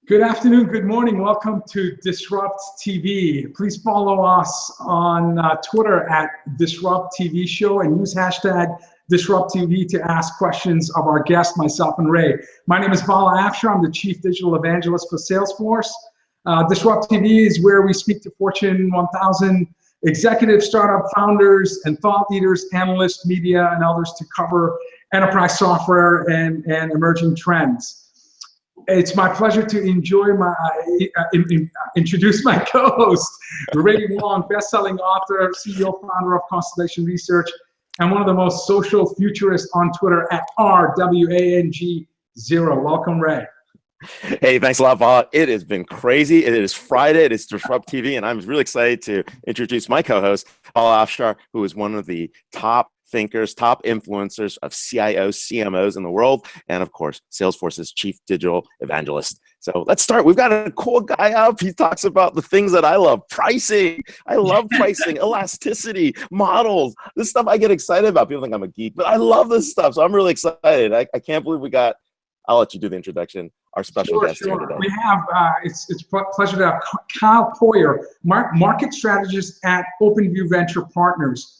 Good afternoon, good morning. Welcome to Disrupt TV. Please follow us on Twitter at DisrupTV Show and use hashtag DisrupTV to ask questions of our guest, myself and Ray. My name is Bala Afshar. I'm the Chief Digital Evangelist for Salesforce. Disrupt TV is where we speak to Fortune 1000 executive startup founders and thought leaders, analysts, media, and others to cover enterprise software and emerging trends. It's my pleasure to introduce my co-host, Ray Wong, best-selling author, CEO, founder of Constellation Research, and one of the most social futurists on Twitter at RWANG0. Welcome, Ray. Hey, thanks a lot, Paul. It has been crazy. It is Friday. It is Disrupt TV, and I'm really excited to introduce my co-host, Paul Afshar, who is one of the top thinkers, top influencers of CIOs, CMOs in the world, and of course, Salesforce's Chief Digital Evangelist. So let's start. We've got a cool guy up. He talks about the things that I love. Pricing. I love pricing, elasticity, models. This stuff I get excited about. People think I'm a geek, but I love this stuff. So I'm really excited. I can't believe we got, I'll let you do the introduction, our special guest here today. We have, it's a pleasure to have Kyle Poyar, market strategist at OpenView Venture Partners.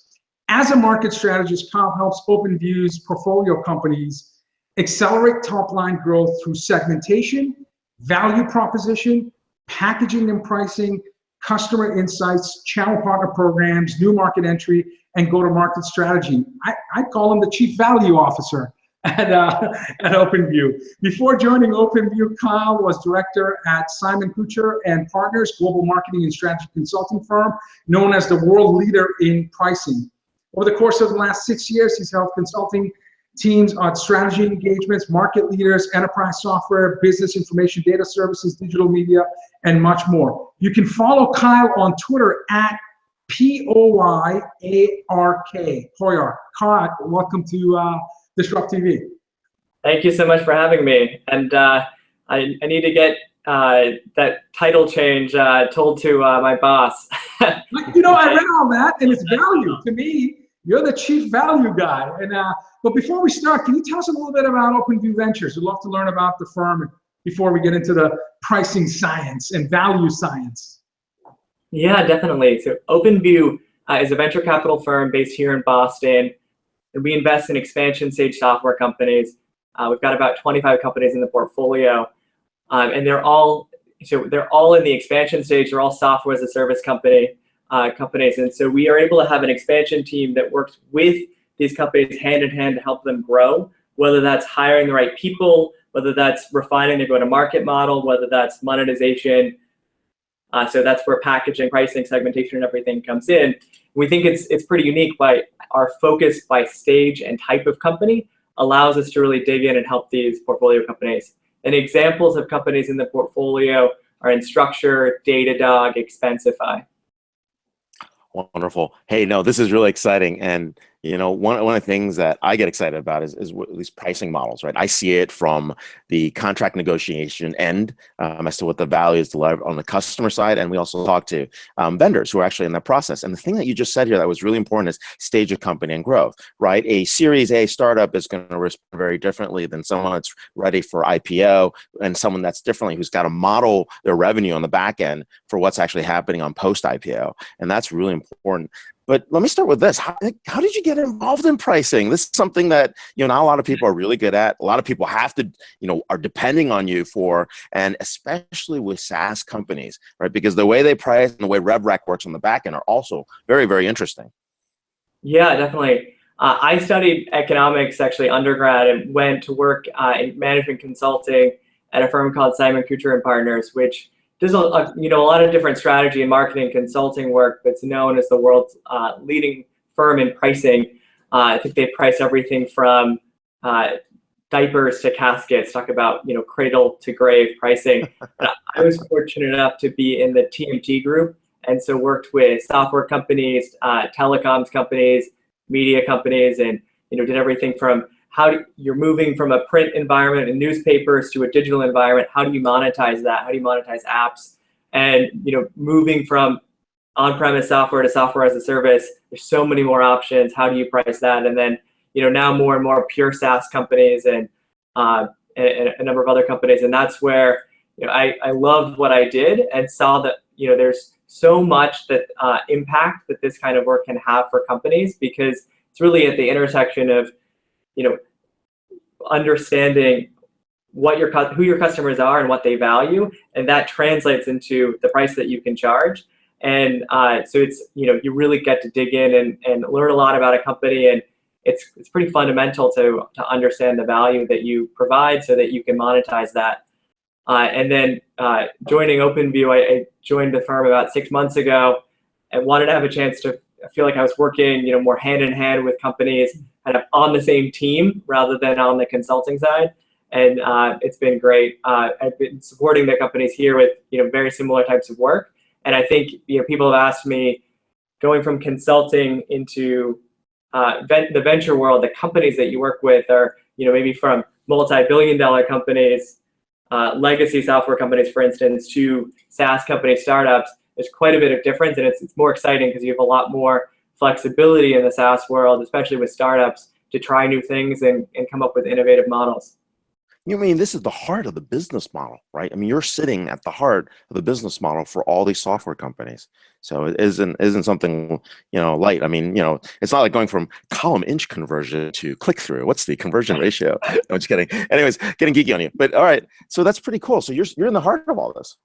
As a market strategist, Kyle helps OpenView's portfolio companies accelerate top-line growth through segmentation, value proposition, packaging and pricing, customer insights, channel partner programs, new market entry, and go-to-market strategy. I call him the Chief Value Officer at OpenView. Before joining OpenView, Kyle was director at Simon Kucher and Partners, global marketing and strategy consulting firm, known as the world leader in pricing. Over the course of the last 6 years, he's held consulting teams on strategy engagements, market leaders, enterprise software, business information data services, digital media, and much more. You can follow Kyle on Twitter at Poyark. Poyar. Kyle, welcome to Disrupt TV. Thank you so much for having me. And I need to get that title change told to my boss. You know, I read all that, and it's value. To me, you're the chief value guy. And but before we start, can you tell us a little bit about OpenView Ventures? We'd love to learn about the firm before we get into the pricing science and value science. Yeah, definitely. So OpenView is a venture capital firm based here in Boston, and we invest in expansion stage software companies. We've got about 25 companies in the portfolio, and they're all in the expansion stage. They're all software as a service companies, and so we are able to have an expansion team that works with these companies hand in hand to help them grow, whether that's hiring the right people, whether that's refining their go-to-market model, whether that's monetization. So that's where packaging, pricing, segmentation, and everything comes in. We think it's pretty unique by our focus by stage and type of company allows us to really dig in and help these portfolio companies. And examples of companies in the portfolio are Instructure, Datadog, Expensify. Wonderful. Hey, no, this is really exciting. And, you know, one of the things that I get excited about is these pricing models, right? I see it from the contract negotiation end as to what the value is delivered on the customer side. And we also talk to vendors who are actually in that process. And the thing that you just said here that was really important is stage of company and growth, right? A Series A startup is going to respond very differently than someone that's ready for IPO and someone that's differently who's got to model their revenue on the back end for what's actually happening on post-IPO. And that's really important. But let me start with this. How did you get involved in pricing? This is something that, you know, not a lot of people are really good at. A lot of people have to, you know, are depending on you for, and especially with SaaS companies, right? Because the way they price and the way RevRec works on the back end are also very, very interesting. Yeah, definitely. I studied economics actually undergrad and went to work in management consulting at a firm called Simon Kucher and Partners, which does a lot of different strategy and marketing consulting work, but it's known as the world's leading firm in pricing. I think they price everything from diapers to caskets, talk about, you know, cradle to grave pricing. I was fortunate enough to be in the TMT group, and so worked with software companies, telecoms companies, media companies, and, you know, did everything from you're moving from a print environment and newspapers to a digital environment. How do you monetize that? How do you monetize apps? And, you know, moving from on-premise software to software as a service, there's so many more options. How do you price that? And then, you know, now more and more pure SaaS companies and a number of other companies. And that's where, I loved what I did and saw that, there's so much that impact that this kind of work can have for companies, because it's really at the intersection of, understanding who your customers are and what they value, and that translates into the price that you can charge. And so it's, you really get to dig in and learn a lot about a company, and it's pretty fundamental to understand the value that you provide so that you can monetize that. And then joining OpenView, I joined the firm about 6 months ago and wanted to have a chance to feel like I was working, more hand in hand with companies kind of on the same team rather than on the consulting side. And it's been great. I've been supporting the companies here with, very similar types of work. And I think, people have asked me, going from consulting into the venture world, the companies that you work with are, maybe from multi-billion-dollar companies, legacy software companies, for instance, to SaaS company startups. There's quite a bit of difference, and it's more exciting because you have a lot more flexibility in the SaaS world, especially with startups, to try new things and come up with innovative models. This is the heart of the business model, right? You're sitting at the heart of the business model for all these software companies. So it isn't something, light. It's not like going from column inch conversion to click through. What's the conversion ratio? No, I'm just kidding. Anyways, getting geeky on you. But all right, so that's pretty cool. So you're in the heart of all this.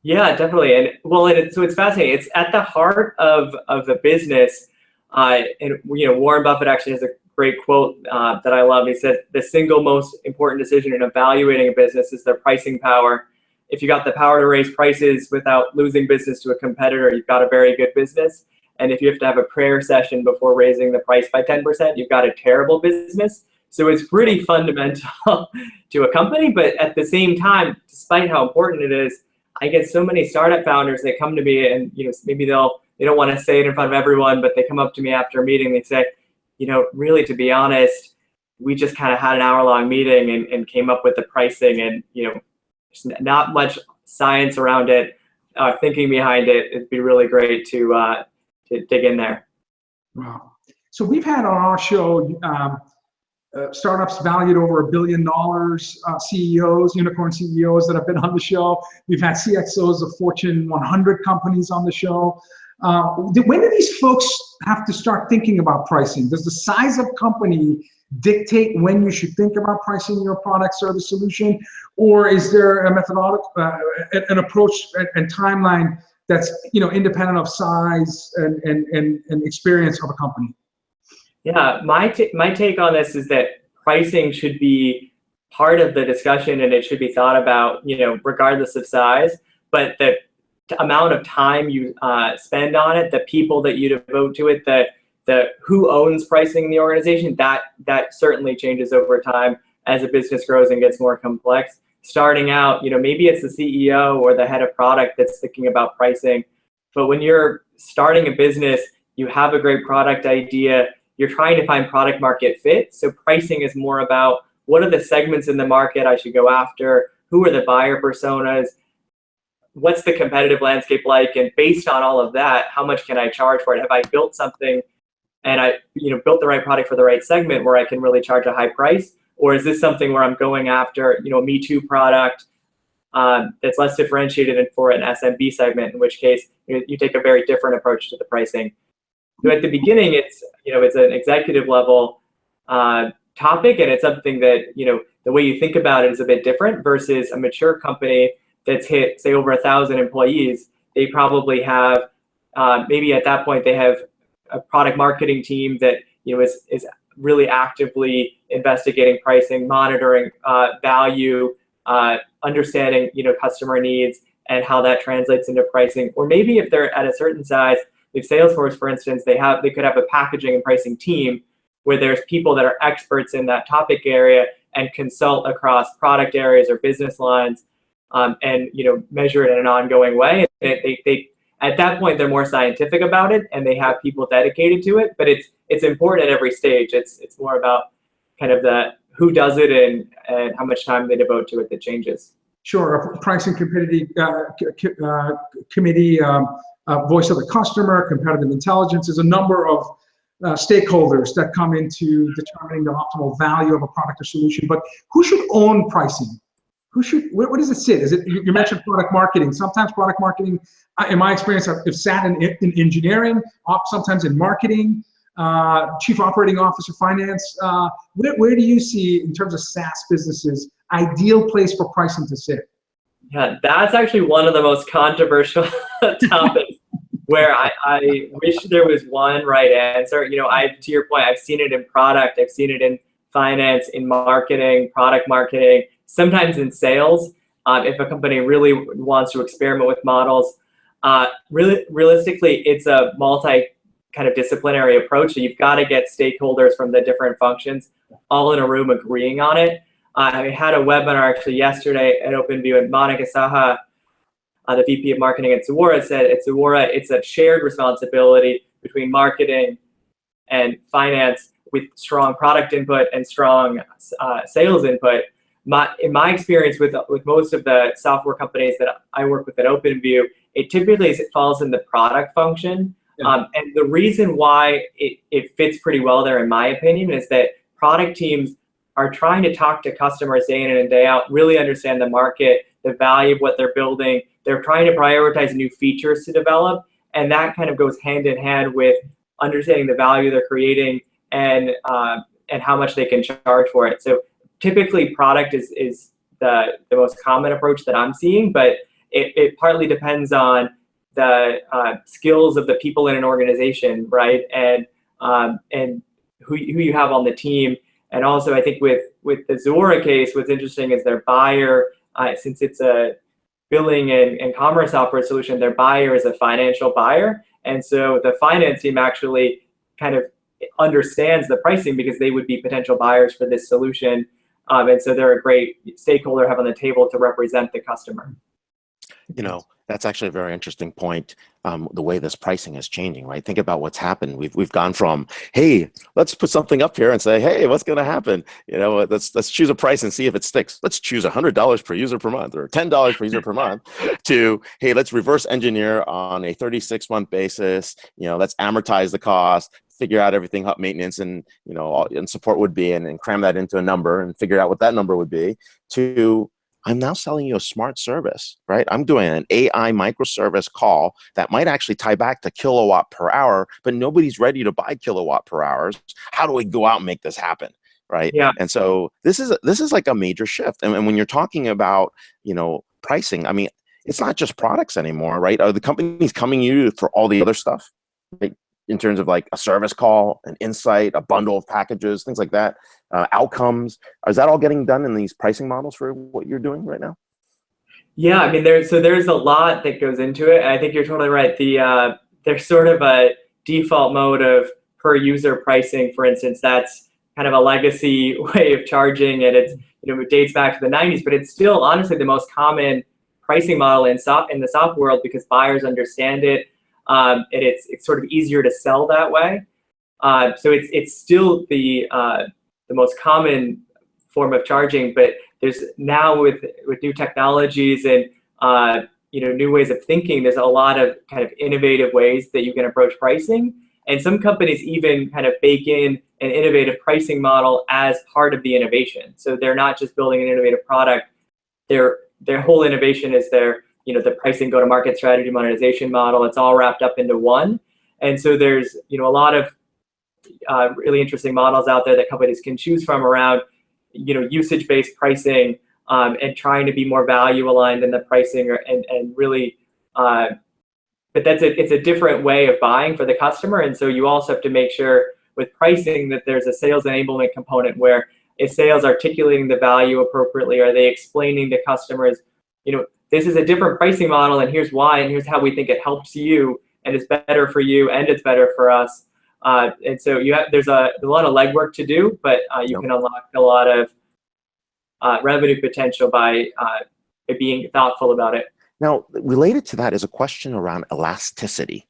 Yeah, definitely. And so it's fascinating. It's at the heart of the business. And Warren Buffett actually has a great quote that I love. He said, the single most important decision in evaluating a business is their pricing power. If you got the power to raise prices without losing business to a competitor, you've got a very good business. And if you have to have a prayer session before raising the price by 10%, you've got a terrible business. So it's pretty fundamental to a company. But at the same time, despite how important it is, I get so many startup founders that come to me and, maybe they don't want to say it in front of everyone, but they come up to me after a meeting, they say, really, to be honest, we just kind of had an hour-long meeting and came up with the pricing, and, there's not much science around it, thinking behind it. It'd be really great to dig in there. Wow. So we've had on our show startups valued over $1 billion, CEOs, unicorn CEOs that have been on the show. We've had CXOs of Fortune 100 companies on the show. When do these folks have to start thinking about pricing? Does the size of company dictate when you should think about pricing your product, service, solution? Or is there a methodology, an approach and timeline that's independent of size and experience of a company? Yeah, my take on this is that pricing should be part of the discussion, and it should be thought about, regardless of size. But the amount of time you spend on it, the people that you devote to it, the who owns pricing in the organization, that certainly changes over time as a business grows and gets more complex. Starting out, maybe it's the CEO or the head of product that's thinking about pricing. But when you're starting a business, you have a great product idea, you're trying to find product market fit. So pricing is more about what are the segments in the market I should go after, who are the buyer personas, what's the competitive landscape like, and based on all of that, how much can I charge for it? Have I built something and I built the right product for the right segment where I can really charge a high price? Or is this something where I'm going after a Me Too product that's less differentiated and for an SMB segment, in which case you take a very different approach to the pricing. So at the beginning, it's an executive level topic, and it's something that the way you think about it is a bit different versus a mature company that's hit, say, over 1,000 employees. They probably have maybe at that point they have a product marketing team that is really actively investigating pricing, monitoring value, understanding customer needs and how that translates into pricing. Or maybe if they're at a certain size, if Salesforce, for instance, they could have a packaging and pricing team where there's people that are experts in that topic area and consult across product areas or business lines, and measure it in an ongoing way. They at that point they're more scientific about it and they have people dedicated to it. But it's important at every stage. It's more about kind of the who does it and how much time they devote to it that changes. Sure, a pricing committee, voice of the customer, competitive intelligence. There's a number of stakeholders that come into determining the optimal value of a product or solution. But who should own pricing? where does it sit? Is it, you mentioned product marketing. Sometimes product marketing, in my experience, I've sat in engineering, sometimes in marketing, chief operating officer, finance. Where do you see, in terms of SaaS businesses, ideal place for pricing to sit? Yeah, that's actually one of the most controversial topics where I wish there was one right answer. You know, to your point, I've seen it in product, I've seen it in finance, in marketing, product marketing, sometimes in sales. If a company really wants to experiment with models, realistically, it's a kind of disciplinary approach. So you've got to get stakeholders from the different functions all in a room agreeing on it. I had a webinar actually yesterday at OpenView, and Monica Saha, the VP of Marketing at Zuora, said at Zuora it's a shared responsibility between marketing and finance with strong product input and strong sales input. In my experience with most of the software companies that I work with at OpenView, it typically falls in the product function. Yeah. And the reason why it fits pretty well there, in my opinion, is that product teams are trying to talk to customers day in and day out, really understand the market, the value of what they're building. They're trying to prioritize new features to develop, and that kind of goes hand in hand with understanding the value they're creating and how much they can charge for it. So typically product is the most common approach that I'm seeing, but it partly depends on the skills of the people in an organization, right? And who you have on the team. And also, I think with the Zuora case, what's interesting is their buyer, since it's a billing and commerce software solution, their buyer is a financial buyer. And so the finance team actually kind of understands the pricing because they would be potential buyers for this solution. And so they're a great stakeholder to have on the table to represent the customer. You know, that's actually a very interesting point, the way this pricing is changing, right? Think about what's happened. We've gone from, hey, let's put something up here and say, hey, what's going to happen? You know, let's choose a price and see if it sticks. Let's choose $100 per user per month or $10 per user per month to, hey, let's reverse engineer on a 36-month basis. You know, let's amortize the cost, figure out everything what maintenance and, you know, and support would be, and cram that into a number and figure out what that number would be, to I'm now selling you a smart service, right? I'm doing an AI microservice call that might actually tie back to kilowatt per hour, but nobody's ready to buy kilowatt per hours. How do we go out and make this happen, right? Yeah. And so this is like a major shift. And when you're talking about, you know, pricing, I mean, it's not just products anymore, right? Are the companies coming to you for all the other stuff, right? In terms of like a service call, an insight, a bundle of packages, things like that, outcomes. Is that all getting done in these pricing models for what you're doing right now? Yeah, I mean, there's a lot that goes into it. And I think you're totally right. There's sort of a default mode of per user pricing, for instance. That's kind of a legacy way of charging, and it's, you know, it dates back to the 90s, but it's still honestly the most common pricing model in the software world because buyers understand it. And it's sort of easier to sell that way. So it's still the most common form of charging, but there's now with new technologies and you know, new ways of thinking, there's a lot of kind of innovative ways that you can approach pricing. And some companies even kind of bake in an innovative pricing model as part of the innovation. So they're not just building an innovative product. Their whole innovation is you know, the pricing go-to-market strategy monetization model. It's all wrapped up into one. And so there's, you know, a lot of really interesting models out there that companies can choose from around, you know, usage-based pricing and trying to be more value aligned in the pricing and really, but it's a different way of buying for the customer. And so you also have to make sure with pricing that there's a sales enablement component where is sales articulating the value appropriately? Are they explaining to customers, you know, this is a different pricing model and here's why, and here's how we think it helps you and it's better for you and it's better for us. And so there's a lot of legwork to do, but you can unlock a lot of revenue potential by being thoughtful about it. Now, related to that is a question around elasticity,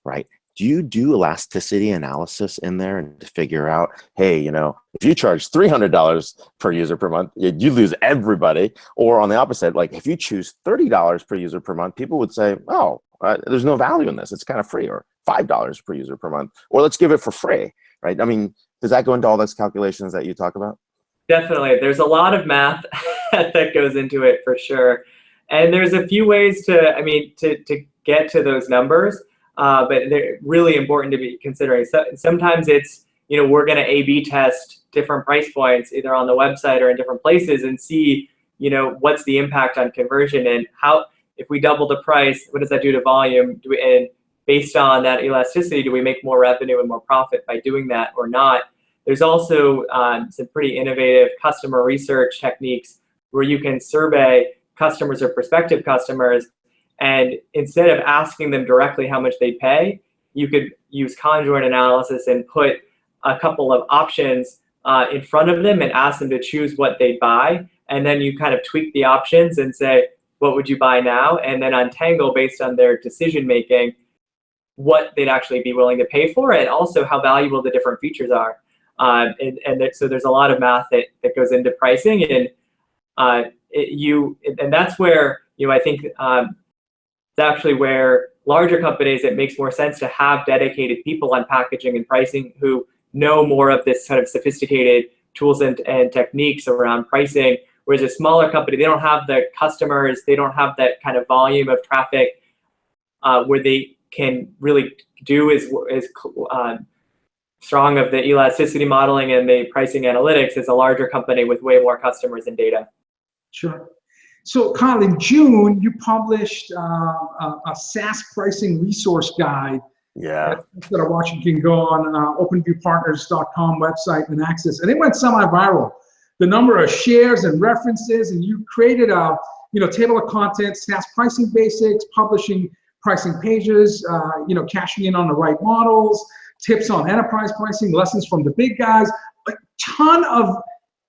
right? Do you do elasticity analysis in there and to figure out, hey, you know, if you charge $300 per user per month, you lose everybody. Or on the opposite, like if you choose $30 per user per month, people would say, oh, there's no value in this. It's kind of free, or $5 per user per month, or let's give it for free, right? I mean, does that go into all those calculations that you talk about? Definitely. There's a lot of math that goes into it for sure. And there's a few ways to get to those numbers, but they're really important to be considering. So sometimes it's, we're going to A/B test different price points either on the website or in different places and see, what's the impact on conversion and how, if we double the price, what does that do to volume? And based on that elasticity, do we make more revenue and more profit by doing that or not? There's also some pretty innovative customer research techniques where you can survey customers or prospective customers, and instead of asking them directly how much they pay, you could use conjoint analysis and put a couple of options in front of them and ask them to choose what they buy, and then you kind of tweak the options and say, what would you buy now? And then untangle based on their decision making what they'd actually be willing to pay for, and also how valuable the different features are. So there's a lot of math that goes into pricing, and that's where I think it's actually where larger companies, it makes more sense to have dedicated people on packaging and pricing who know more of this kind of sophisticated tools and techniques around pricing. Whereas a smaller company, they don't have the customers, they don't have that kind of volume of traffic where they can really do as strong of the elasticity modeling and the pricing analytics as a larger company with way more customers and data. Sure. So Kyle, in June, you published a SaaS pricing resource guide. Yeah. That are watching can go on openviewpartners.com website and access. And it went semi-viral. The number of shares and references, and you created a table of contents, SaaS pricing basics, publishing pricing pages, cashing in on the right models, tips on enterprise pricing, lessons from the big guys, a ton of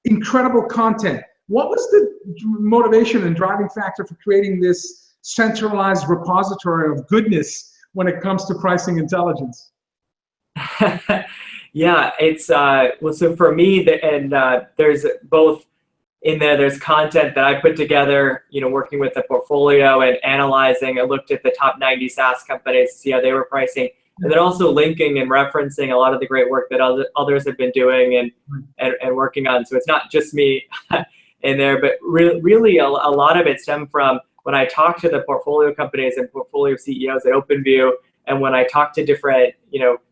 incredible content. What was the motivation and driving factor for creating this centralized repository of goodness when it comes to pricing intelligence? Yeah, it's well, so for me, there's both in there, there's content that I put together, working with the portfolio and analyzing. I looked at the top 90 SaaS companies to see how they were pricing, and then also linking and referencing a lot of the great work that others have been doing and working on. So it's not just me in there, but really a lot of it stemmed from when I talked to the portfolio companies and portfolio CEOs at OpenView, and when I talked to different,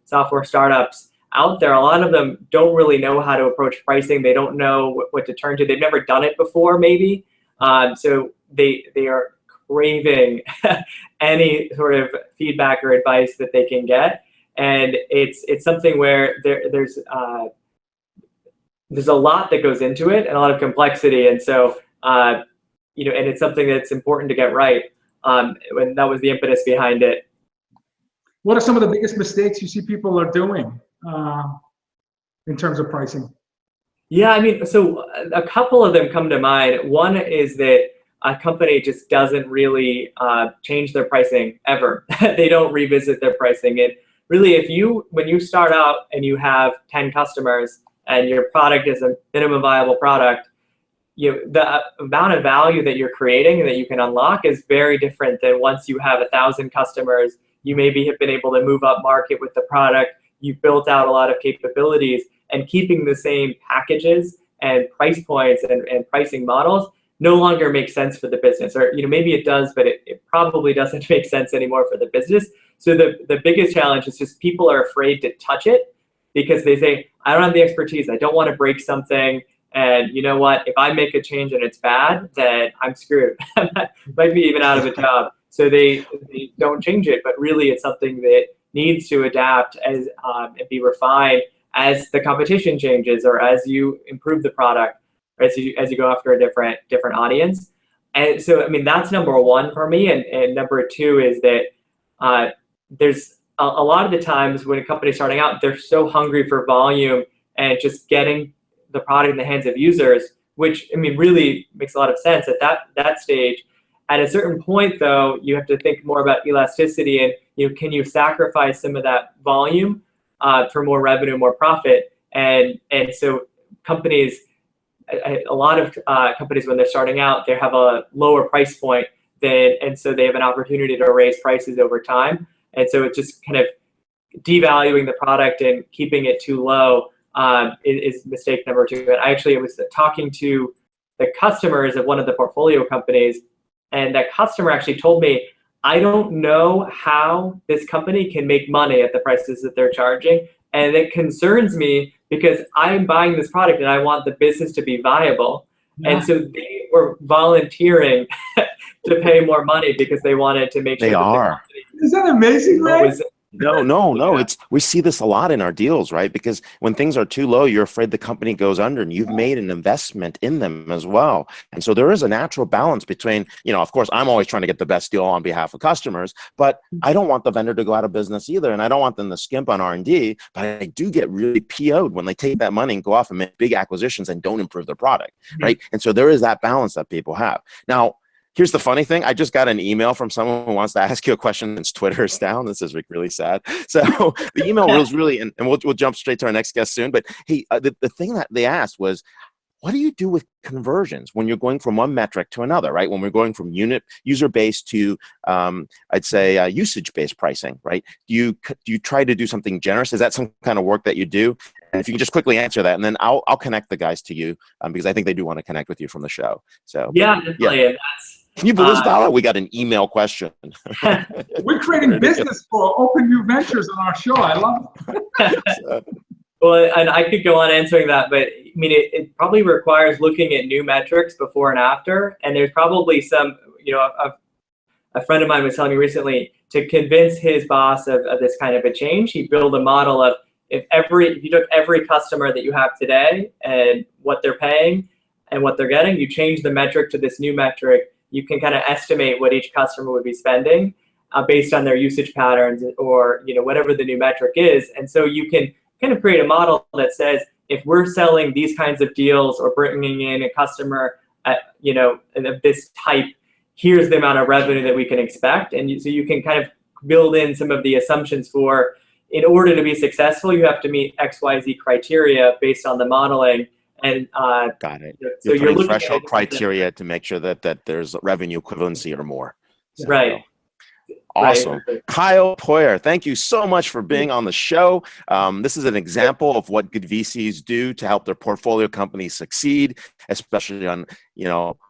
software startups out there, a lot of them don't really know how to approach pricing. They don't know what to turn to. They've never done it before, maybe. So they are craving any sort of feedback or advice that they can get. And it's something where there's a lot that goes into it and a lot of complexity. And so, and it's something that's important to get right. And that was the impetus behind it. What are some of the biggest mistakes you see people are doing in terms of pricing? Yeah, so a couple of them come to mind. One is that a company just doesn't really change their pricing ever. They don't revisit their pricing. And really, when you start out and you have 10 customers and your product is a minimum viable product, the amount of value that you're creating and that you can unlock is very different than once you have 1,000 customers. You maybe have been able to move up market with the product. You've built out a lot of capabilities, and keeping the same packages and price points and pricing models no longer makes sense for the business. Or maybe it does, but it probably doesn't make sense anymore for the business. So the biggest challenge is just people are afraid to touch it because they say, I don't have the expertise. I don't want to break something. And you know what? If I make a change and it's bad, then I'm screwed. Might be even out of a job. So they don't change it. But really, it's something that needs to adapt and be refined as the competition changes or as you improve the product, or as you go after a different audience. And so, that's number one for me. And number two is that there's a lot of the times when a company's starting out, they're so hungry for volume and just getting the product in the hands of users, which really makes a lot of sense at that stage. At a certain point, though, you have to think more about elasticity and can you sacrifice some of that volume for more revenue, more profit? And so companies, a lot of companies when they're starting out, they have a lower price point and so they have an opportunity to raise prices over time. And so it's just kind of devaluing the product and keeping it too low is mistake number 2. And I actually was talking to the customers of one of the portfolio companies, and that customer actually told me, I don't know how this company can make money at the prices that they're charging. And it concerns me because I'm buying this product and I want the business to be viable. Yeah. And so they were volunteering to pay more money because they wanted to make sure that the company, is that amazing, Ray? No. We see this a lot in our deals, right? Because when things are too low, you're afraid the company goes under, and you've made an investment in them as well. And so there is a natural balance between, of course, I'm always trying to get the best deal on behalf of customers, but I don't want the vendor to go out of business either, and I don't want them to skimp on R&D. But I do get really PO'd when they take that money and go off and make big acquisitions and don't improve their product, right? And so there is that balance that people have. Now, here's the funny thing. I just got an email from someone who wants to ask you a question since Twitter is down. This is really sad. So the email was really, and we'll jump straight to our next guest soon. But hey, the thing that they asked was, what do you do with conversions when you're going from one metric to another, right? When we're going from user-based to, I'd say, usage-based pricing, right? Do you try to do something generous? Is that some kind of work that you do? And if you can just quickly answer that, and then I'll connect the guys to you because I think they do want to connect with you from the show. So yeah, definitely. Yeah. Can you believe this, Bala? We got an email question. We're creating business for OpenView Ventures on our show. I love it. Well, and I could go on answering that, but I mean, it probably requires looking at new metrics before and after. And there's probably some, a friend of mine was telling me recently, to convince his boss of this kind of a change, he built a model of if you took every customer that you have today and what they're paying and what they're getting, you change the metric to this new metric, you can kind of estimate what each customer would be spending based on their usage patterns or whatever the new metric is. And so you can kind of create a model that says, if we're selling these kinds of deals or bringing in a customer at, of this type, here's the amount of revenue that we can expect. And so you can kind of build in some of the assumptions for, in order to be successful, you have to meet XYZ criteria based on the modeling. And got it. So you're looking at threshold criteria to make sure that there's revenue equivalency or more. So, right. Awesome. Right. Kyle Poyar, thank you so much for being on the show. This is an example of what good VCs do to help their portfolio companies succeed, especially on,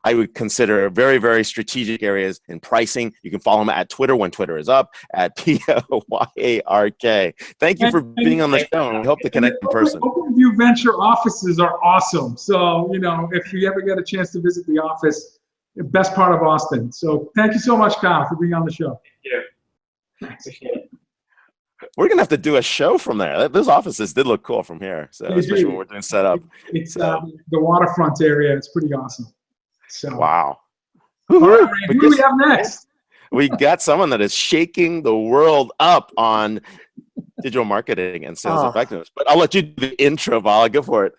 I would consider very, very strategic areas in pricing. You can follow him at Twitter when Twitter is up, at Poyark. Thank you for being on the show, and we hope to connect in person. OpenView Venture offices are awesome. So, if you ever get a chance to visit the office, best part of Austin. So thank you so much, Kyle, for being on the show. Thank you. Appreciate it. We're gonna have to do a show from there. Those offices did look cool from here, so especially when we're doing setup. It's the waterfront area. It's pretty awesome. So wow. Who do we have next? We got someone that is shaking the world up on digital marketing and sales effectiveness. But I'll let you do the intro, Vala. Go for it.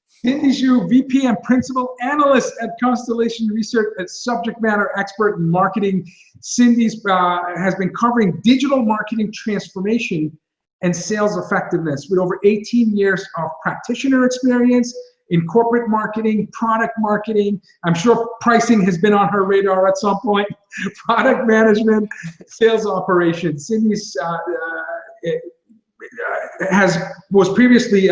Cindy Zhou, VP and Principal Analyst at Constellation Research, a subject matter expert in marketing. Cindy's has been covering digital marketing transformation and sales effectiveness with over 18 years of practitioner experience in corporate marketing, product marketing. I'm sure pricing has been on her radar at some point. Product management, sales operations. Cindy's was previously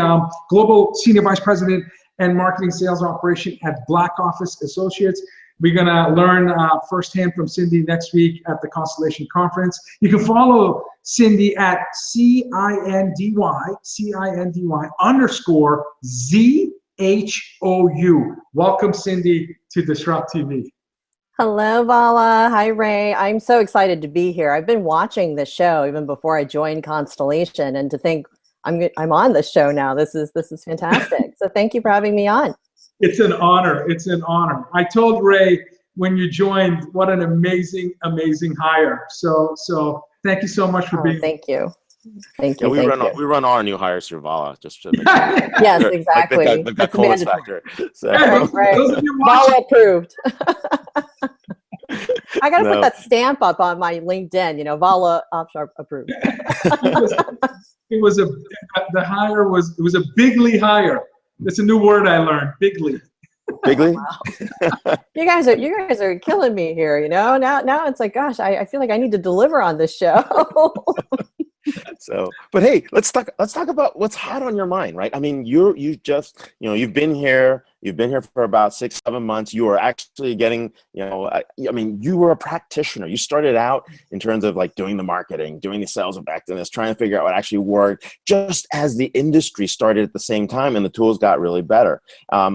Global Senior Vice President and Marketing Sales Operation at Black Office Associates. We're gonna learn firsthand from Cindy next week at the Constellation Conference. You can follow Cindy at CINDY_ZHOU. Welcome, Cindy, to DisrupTV. Hello, Vala. Hi, Ray. I'm so excited to be here. I've been watching this show even before I joined Constellation, and to think I'm on this show now. This is fantastic. So thank you for having me on. It's an honor. It's an honor. I told Ray when you joined, what an amazing, amazing hire. So thank you so much for being. Thank you. Thank you. Yeah, we run our new hires through Vala just to make sure. Yes, exactly. Like they've got coolest factor. So. Right. Vala approved. I got to put that stamp up on my LinkedIn, Vala Offshore approved. It was a bigly hire. That's a new word I learned, bigly. Bigly? Wow. You guys are killing me here, Now it's like, gosh, I feel like I need to deliver on this show. So, but hey, let's talk about what's hot on your mind, right? I mean, you've been here for about 6-7 months. You are actually getting, I mean, you were a practitioner. You started out in terms of like doing the marketing, doing the sales effectiveness, trying to figure out what actually worked, just as the industry started at the same time and the tools got really better.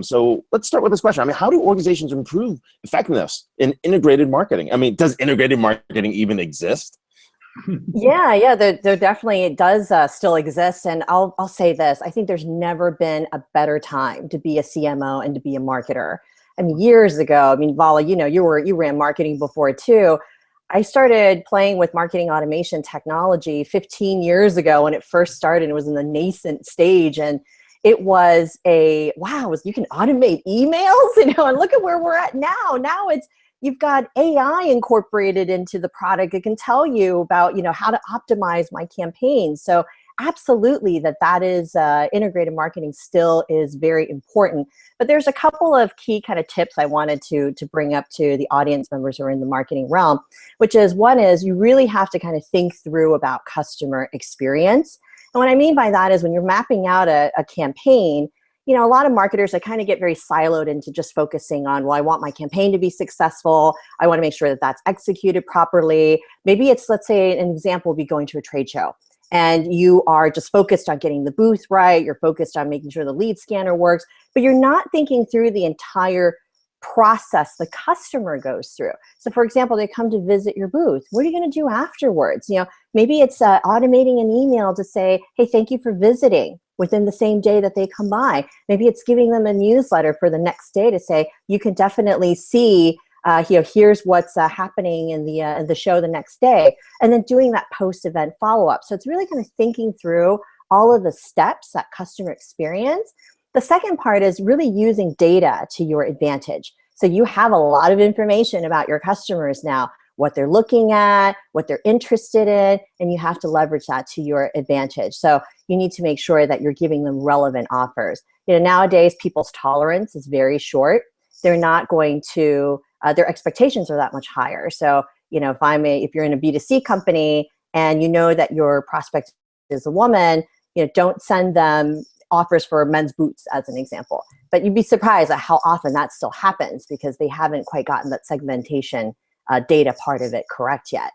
So let's start with this question. I mean, how do organizations improve effectiveness in integrated marketing? I mean, does integrated marketing even exist? Yeah, there definitely, it does still exist. And I'll say this, I think there's never been a better time to be a CMO and to be a marketer. I mean, years ago, I mean, Vala, you ran marketing before too. I started playing with marketing automation technology 15 years ago when it first started. It was in the nascent stage, and it was you can automate emails, and look at where we're at now. Now you've got AI incorporated into the product. It can tell you about, how to optimize my campaign. So absolutely that is integrated marketing still is very important. But there's a couple of key kind of tips I wanted to bring up to the audience members who are in the marketing realm, which is, one is you really have to kind of think through about customer experience. And what I mean by that is when you're mapping out a campaign, a lot of marketers, they kind of get very siloed into just focusing on, well, I want my campaign to be successful. I want to make sure that that's executed properly. Maybe it's, let's say an example would be going to a trade show, and you are just focused on getting the booth right. You're focused on making sure the lead scanner works, but you're not thinking through the entire process the customer goes through. So for example, they come to visit your booth. What are you going to do afterwards? Maybe it's automating an email to say, hey, thank you for visiting, within the same day that they come by. Maybe it's giving them a newsletter for the next day to say, you can definitely see, here's what's happening in the show the next day, and then doing that post-event follow-up. So it's really kind of thinking through all of the steps, that customer experience. The second part is really using data to your advantage. So you have a lot of information about your customers now, what they're looking at, what they're interested in, and you have to leverage that to your advantage. So you need to make sure that you're giving them relevant offers. Nowadays, people's tolerance is very short. They're not going to, their expectations are that much higher. So, if you're in a B2C company and you know that your prospect is a woman, don't send them offers for men's boots as an example. But you'd be surprised at how often that still happens because they haven't quite gotten that segmentation data part of it correct yet.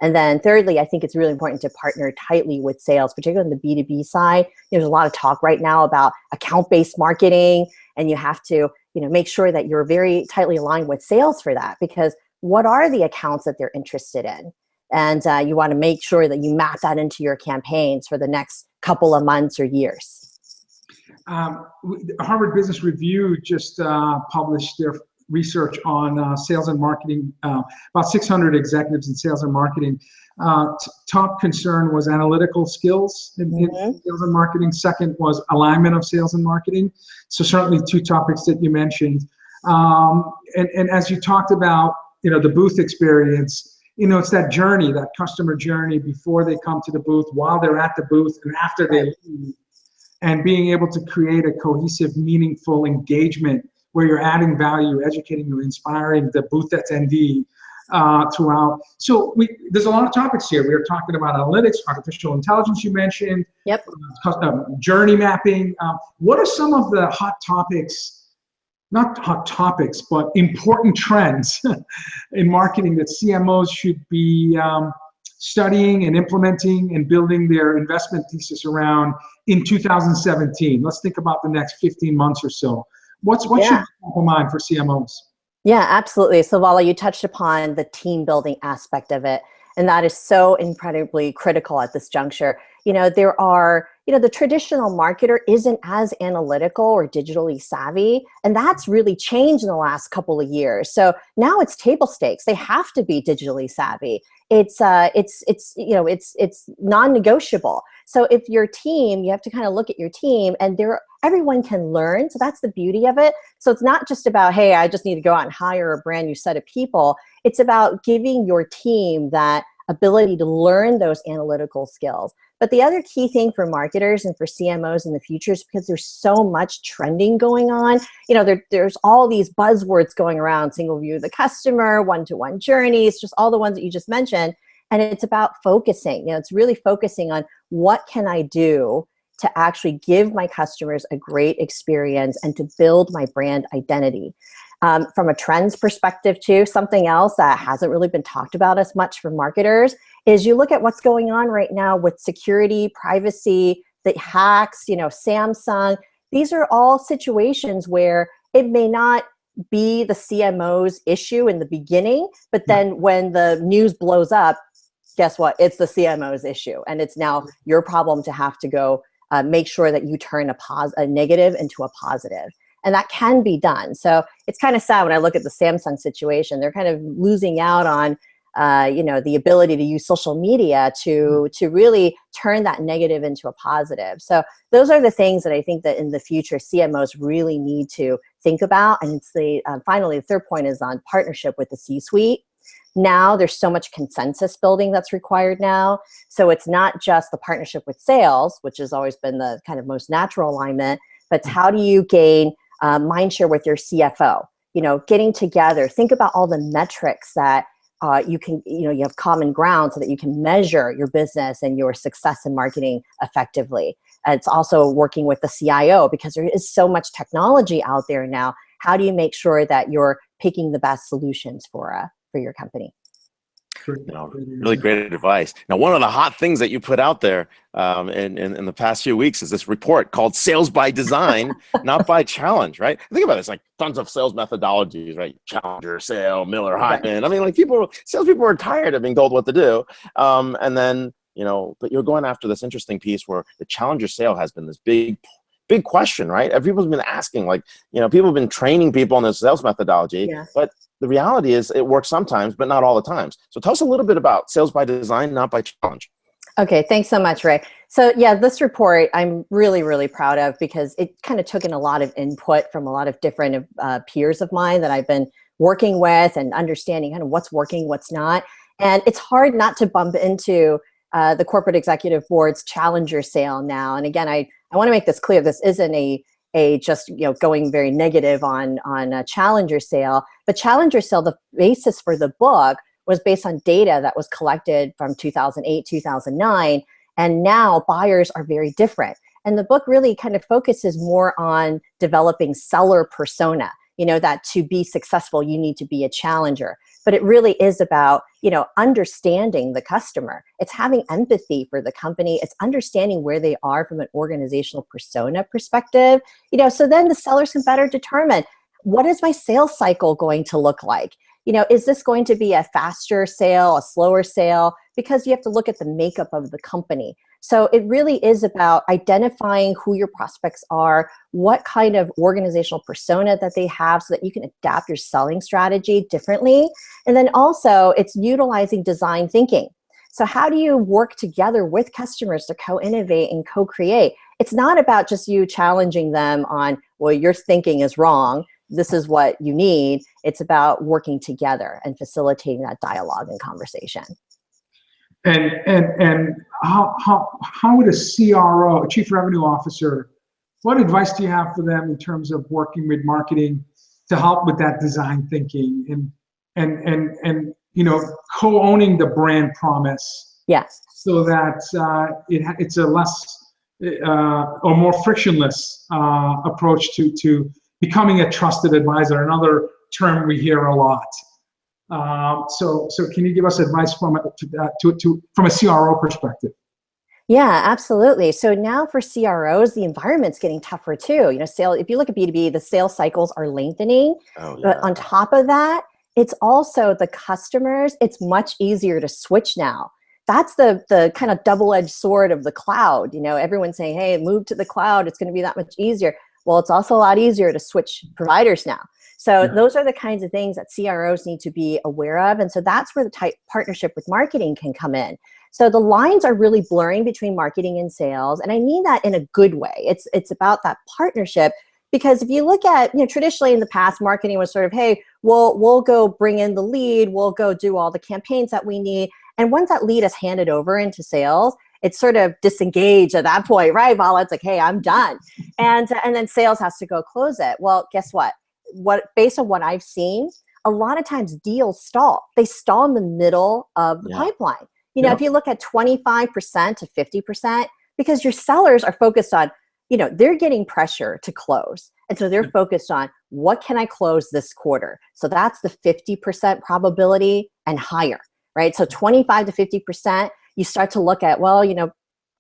And then thirdly, I think it's really important to partner tightly with sales, particularly on the B2B side. There's a lot of talk right now about account-based marketing, and you have to make sure that you're very tightly aligned with sales for that, because what are the accounts that they're interested in? And you want to make sure that you map that into your campaigns for the next couple of months or years. Harvard Business Review just published their research on sales and marketing, about 600 executives in sales and marketing. Top concern was analytical skills in sales and marketing. Second was alignment of sales and marketing. So certainly two topics that you mentioned. And as you talked about, the booth experience, it's that journey, that customer journey before they come to the booth, while they're at the booth, and after they leave, and being able to create a cohesive, meaningful engagement where you're adding value, educating, or inspiring the booth attendee throughout. So there's a lot of topics here. We are talking about analytics, artificial intelligence you mentioned, journey mapping. What are some of the hot topics, not hot topics, but important trends in marketing that CMOs should be studying and implementing and building their investment thesis around in 2017? Let's think about the next 15 months or so. What should be top of mind for CMOs? Yeah, absolutely. So Vala, you touched upon the team building aspect of it, and that is so incredibly critical at this juncture. There are, the traditional marketer isn't as analytical or digitally savvy, and that's really changed in the last couple of years. So now it's table stakes. They have to be digitally savvy. It's non-negotiable. So if your team, you have to kind of look at your team, and everyone can learn. So that's the beauty of it. So it's not just about, hey, I just need to go out and hire a brand new set of people. It's about giving your team that ability to learn those analytical skills. But the other key thing for marketers and for CMOs in the future is because there's so much trending going on. There's all these buzzwords going around: single view of the customer, one-to-one journeys, just all the ones that you just mentioned. And it's about focusing, it's really focusing on what can I do to actually give my customers a great experience and to build my brand identity. From a trends perspective too, something else that hasn't really been talked about as much for marketers is you look at what's going on right now with security, privacy, the hacks, Samsung. These are all situations where it may not be the CMO's issue in the beginning, but then when the news blows up, guess what? It's the CMO's issue. And it's now your problem to have to go make sure that you turn a negative into a positive. And that can be done. So it's kind of sad when I look at the Samsung situation. They're kind of losing out on the ability to use social media to really turn that negative into a positive. So those are the things that I think that in the future CMOs really need to think about. And it's finally, the third point is on partnership with the C-suite. Now there's so much consensus building that's required now. So it's not just the partnership with sales, which has always been the kind of most natural alignment, but it's how do you gain mind share with your CFO? Getting together, think about all the metrics that you can, you have common ground so that you can measure your business and your success in marketing effectively. It's also working with the CIO because there is so much technology out there now. How do you make sure that you're picking the best solutions for your company? Really great advice. Now, one of the hot things that you put out there in the past few weeks is this report called Sales by Design, Not by Challenge, right? Think about this, like tons of sales methodologies, right? Challenger, Sale, Miller, Hyman. I mean, like salespeople are tired of being told what to do. And then, but you're going after this interesting piece where the Challenger sale has been this big question, right? People's been asking, people have been training people on this sales methodology, but the reality is it works sometimes, but not all the times. So tell us a little bit about Sales by Design, Not by Challenge. Okay, thanks so much, Ray. So yeah, this report I'm really, really proud of because it kind of took in a lot of input from a lot of different peers of mine that I've been working with and understanding kind of what's working, what's not. And it's hard not to bump into the corporate executive board's Challenger sale now. And again, I want to make this clear. This isn't a just going very negative on a Challenger sale, but Challenger sale, the basis for the book was based on data that was collected from 2008, 2009, and now buyers are very different. And the book really kind of focuses more on developing seller persona, that to be successful, you need to be a challenger. But it really is about, understanding the customer. It's having empathy for the company. It's understanding where they are from an organizational persona perspective, so then the sellers can better determine, what is my sales cycle going to look like? Is this going to be a faster sale, a slower sale? Because you have to look at the makeup of the company. So it really is about identifying who your prospects are, what kind of organizational persona that they have so that you can adapt your selling strategy differently. And then also it's utilizing design thinking. So how do you work together with customers to co-innovate and co-create? It's not about just you challenging them on, well, your thinking is wrong. This is what you need. It's about working together and facilitating that dialogue and conversation. And how would a CRO, a Chief Revenue Officer, what advice do you have for them in terms of working with marketing to help with that design thinking and co-owning the brand promise? Yes. So that it's a less or more frictionless approach to becoming a trusted advisor, another term we hear a lot. So can you give us advice from a CRO perspective? Yeah, absolutely. So now for CROs, the environment's getting tougher too. If you look at B2B, the sales cycles are lengthening. Oh, yeah. But on top of that, it's also the customers, it's much easier to switch now. That's the kind of double-edged sword of the cloud. Everyone's saying, hey, move to the cloud, it's going to be that much easier. Well, it's also a lot easier to switch providers now. So those are the kinds of things that CROs need to be aware of. And so that's where the tight partnership with marketing can come in. So the lines are really blurring between marketing and sales. And I mean that in a good way. It's about that partnership. Because if you look at, traditionally in the past, marketing was sort of, hey, we'll go bring in the lead, we'll go do all the campaigns that we need. And once that lead is handed over into sales, it's sort of disengaged at that point, right, Vala? It's like, hey, I'm done. And then sales has to go close it. Well, guess what? Based on what I've seen, a lot of times deals stall. They stall in the middle of the pipeline. You know, if you look at 25% to 50%, because your sellers are focused on, you know, they're getting pressure to close. And so they're focused on, what can I close this quarter? So that's the 50% probability and higher, right? So 25 to 50%, you start to look at, well, you know,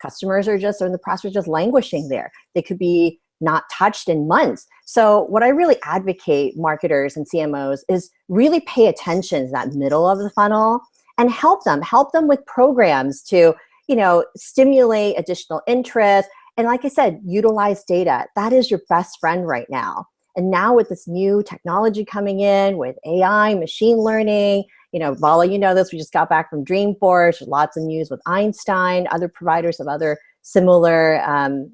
customers are just, or the prospects are just languishing there. They could be not touched in months. So what I really advocate marketers and CMOs is really pay attention to that middle of the funnel and help them with programs to, you know, stimulate additional interest. And like I said, utilize data. That is your best friend right now. And now with this new technology coming in with AI, machine learning, you know, Vala, you know this, we just got back from Dreamforce, lots of news with Einstein, other providers of other similar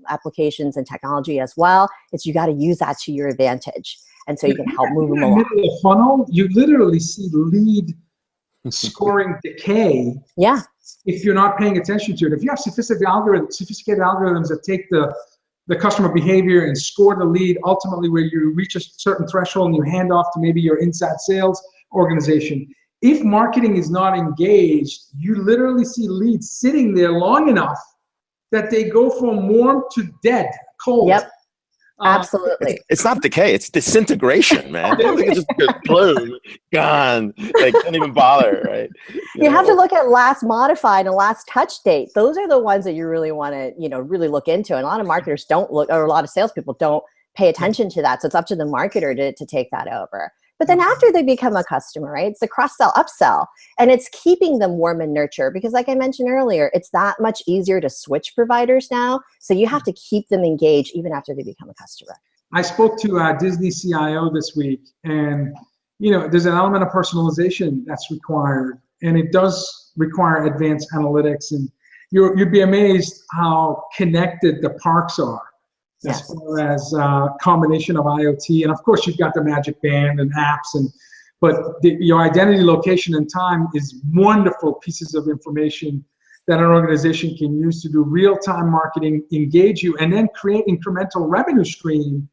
applications and technology as well. It's, you got to use that to your advantage. And so you can help move them along. In the middle of the funnel, you literally see lead scoring decay. Yeah. If you're not paying attention to it. If you have sophisticated algorithms that take the customer behavior and score the lead, ultimately where you reach a certain threshold and you hand off to maybe your inside sales organization. If marketing is not engaged, you literally see leads sitting there long enough that they go from warm to dead, cold. Yep. Absolutely. It's not decay, it's disintegration, man. It's just boom, gone. Like, can't even bother, right? You have to look at last modified and last touch date. Those are the ones that you really want to, you know, really look into. And a lot of marketers don't look, or a lot of salespeople don't pay attention to that. So it's up to the marketer to take that over. But then after they become a customer, right, it's the cross-sell, upsell, and it's keeping them warm and nurture, because like I mentioned earlier, it's that much easier to switch providers now. So you have to keep them engaged even after they become a customer. I spoke to Disney CIO this week, and you know, there's an element of personalization that's required, and it does require advanced analytics, and you'd be amazed how connected the parks are. As far as combination of IoT, and of course you've got the Magic Band and apps, but your identity, location, and time is wonderful pieces of information that an organization can use to do real-time marketing, engage you, and then create incremental revenue stream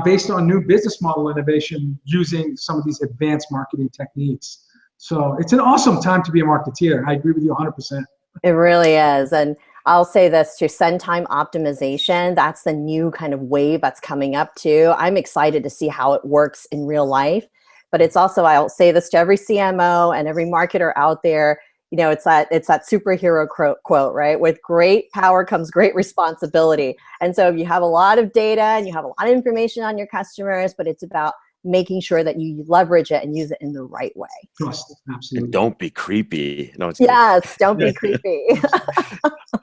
based on new business model innovation using some of these advanced marketing techniques. So it's an awesome time to be a marketeer. I agree with you 100%. It really is. And I'll say this to send time optimization. That's the new kind of wave that's coming up too. I'm excited to see how it works in real life, but it's also, I'll say this to every CMO and every marketer out there, you know, it's that superhero quote, right? With great power comes great responsibility. And so if you have a lot of data and you have a lot of information on your customers, but it's about making sure that you leverage it and use it in the right way. Trust, absolutely. And don't be creepy. No, yes, don't be creepy.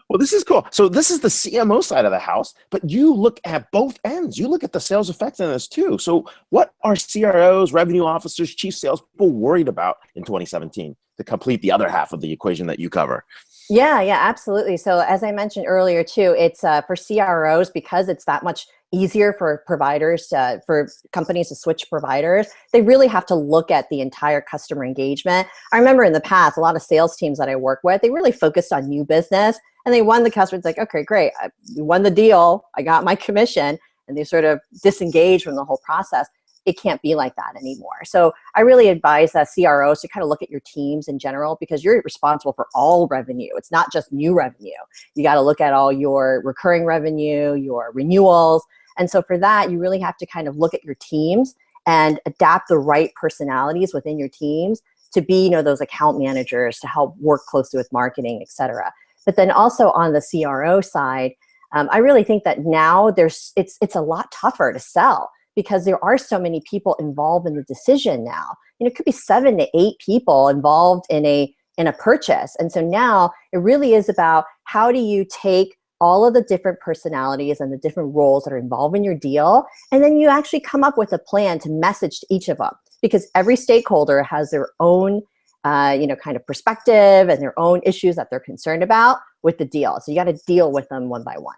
Well, this is cool. So this is the CMO side of the house, but you look at both ends. You look at the sales effectiveness too. So what are CROs, revenue officers, chief salespeople worried about in 2017 to complete the other half of the equation that you cover? Yeah, absolutely. So as I mentioned earlier too, it's for CROs, because it's that much easier for providers, for companies to switch providers, they really have to look at the entire customer engagement. I remember in the past, a lot of sales teams that I work with, they really focused on new business, and they won the customer. It's like, okay, great, we won the deal, I got my commission, and they sort of disengage from the whole process. It can't be like that anymore. So I really advise CROs to kind of look at your teams in general, because you're responsible for all revenue. It's not just new revenue. You got to look at all your recurring revenue, your renewals. And so for that, you really have to kind of look at your teams and adapt the right personalities within your teams to be, you know, those account managers to help work closely with marketing, et cetera. But then also on the CRO side, I really think that now it's a lot tougher to sell, because there are so many people involved in the decision now. You know, it could be 7 to 8 people involved in a purchase. And so now it really is about, how do you take all of the different personalities and the different roles that are involved in your deal, and then you actually come up with a plan to message to each of them, because every stakeholder has their own kind of perspective and their own issues that they're concerned about with the deal. So you got to deal with them one by one.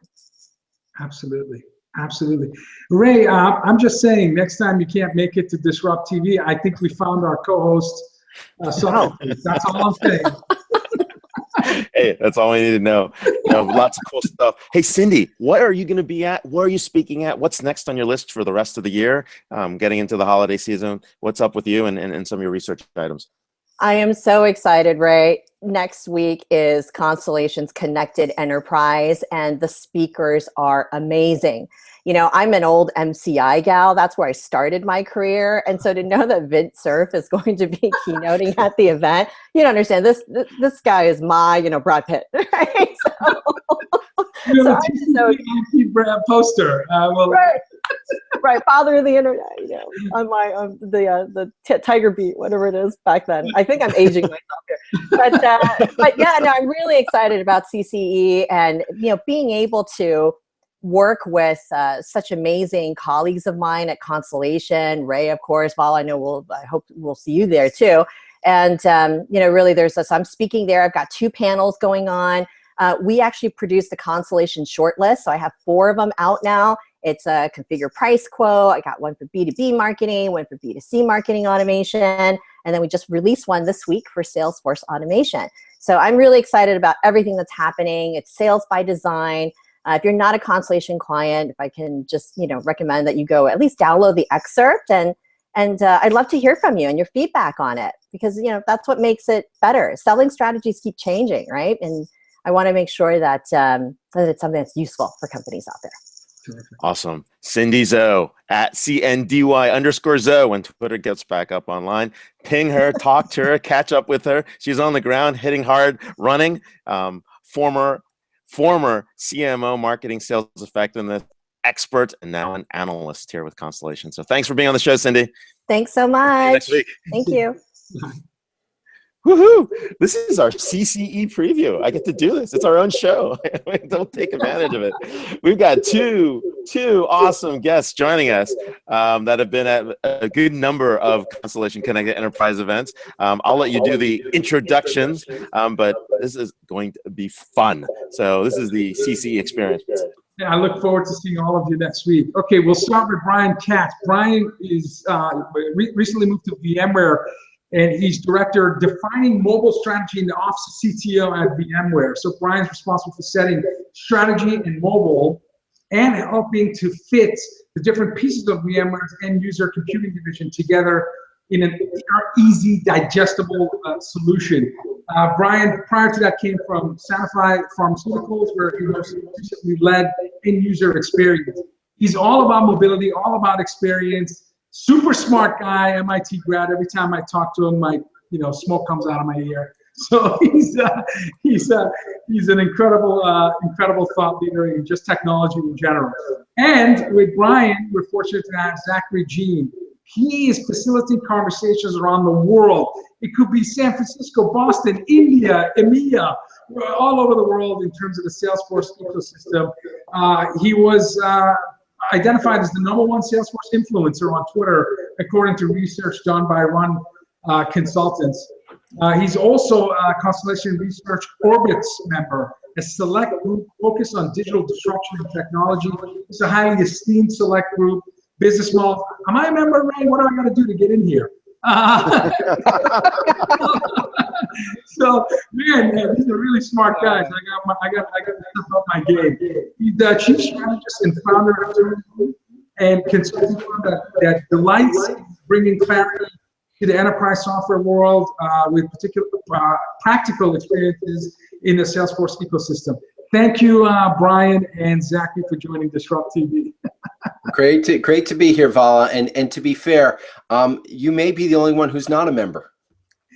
Absolutely. Absolutely. Ray, I'm just saying, next time you can't make it to Disrupt TV, I think we found our co-host. That's all I'm saying. Hey, that's all we need to know. You know, lots of cool stuff. Hey, Cindy, what are you going to be at? Where are you speaking at? What's next on your list for the rest of the year? Getting into the holiday season, what's up with you and some of your research items? I am so excited, Ray. Next week is Constellation's Connected Enterprise, and the speakers are amazing. You know, I'm an old MCI gal. That's where I started my career. And so to know that Vint Cerf is going to be keynoting at the event, you don't understand. This guy is my, you know, Brad Pitt. Right? So I'm just so poster. Right. Right, father of the internet, you know, on my the Tiger Beat, whatever it is back then. I think I'm aging myself here, but yeah, no, I'm really excited about CCE, and you know, being able to work with such amazing colleagues of mine at Constellation. Ray, of course. Val, I hope we'll see you there too. And you know, really, I'm speaking there. I've got 2 panels going on. We actually produced the Constellation shortlist, so I have 4 of them out now. It's a configure price quote. I got one for B2B marketing, one for B2C marketing automation, and then we just released one this week for Salesforce automation. So I'm really excited about everything that's happening. It's sales by design. If you're not a Constellation client, if I can just, you know, recommend that you go at least download the excerpt, and I'd love to hear from you and your feedback on it, because, you know, that's what makes it better. Selling strategies keep changing, right? And I want to make sure that, that it's something that's useful for companies out there. Awesome. Cindy Zhou at CNDY_Zhou when Twitter gets back up online. Ping her, talk to her, catch up with her. She's on the ground, hitting hard, running. Former CMO, marketing, sales effectiveness expert, and now an analyst here with Constellation. So thanks for being on the show, Cindy. Thanks so much. Next week. Thank you. Woohoo! This is our CCE preview. I get to do this. It's our own show. Don't take advantage of it. We've got two awesome guests joining us that have been at a good number of Constellation Connected Enterprise events. I'll let you do the introductions, but this is going to be fun. So this is the CCE experience. Yeah, I look forward to seeing all of you next week. Okay, we'll start with Brian Katz. Brian is recently moved to VMware, and he's director defining mobile strategy in the office of CTO at VMware. So Brian's responsible for setting strategy in mobile and helping to fit the different pieces of VMware's end user computing division together in an easy, digestible solution. Brian, prior to that, came from Sanofi Pharmaceuticals, where he most recently led end user experience. He's all about mobility, all about experience. Super smart guy, MIT grad. Every time I talk to him, smoke comes out of my ear. So he's an incredible thought leader in just technology in general. And with Brian, we're fortunate to have Zachary. He is facilitating conversations around the world. It could be San Francisco, Boston, India, EMEA, all over the world in terms of the Salesforce ecosystem. He was identified as the #1 Salesforce influencer on Twitter, according to research done by Run Consultants. He's also a Constellation Research Orbits member, a select group focused on digital disruption and technology. It's a highly esteemed select group. Business model. Am I a member, Ray? What do I got to do to get in here? So, man, these are really smart guys. I got to step up my game. He's the chief strategist and founder of Zhou and consulting firm that delights in bringing clarity to the enterprise software world with particular practical experiences in the Salesforce ecosystem. Thank you, Brian and Zachary, for joining DisrupTV. Great to be here, Vala. And to be fair, you may be the only one who's not a member.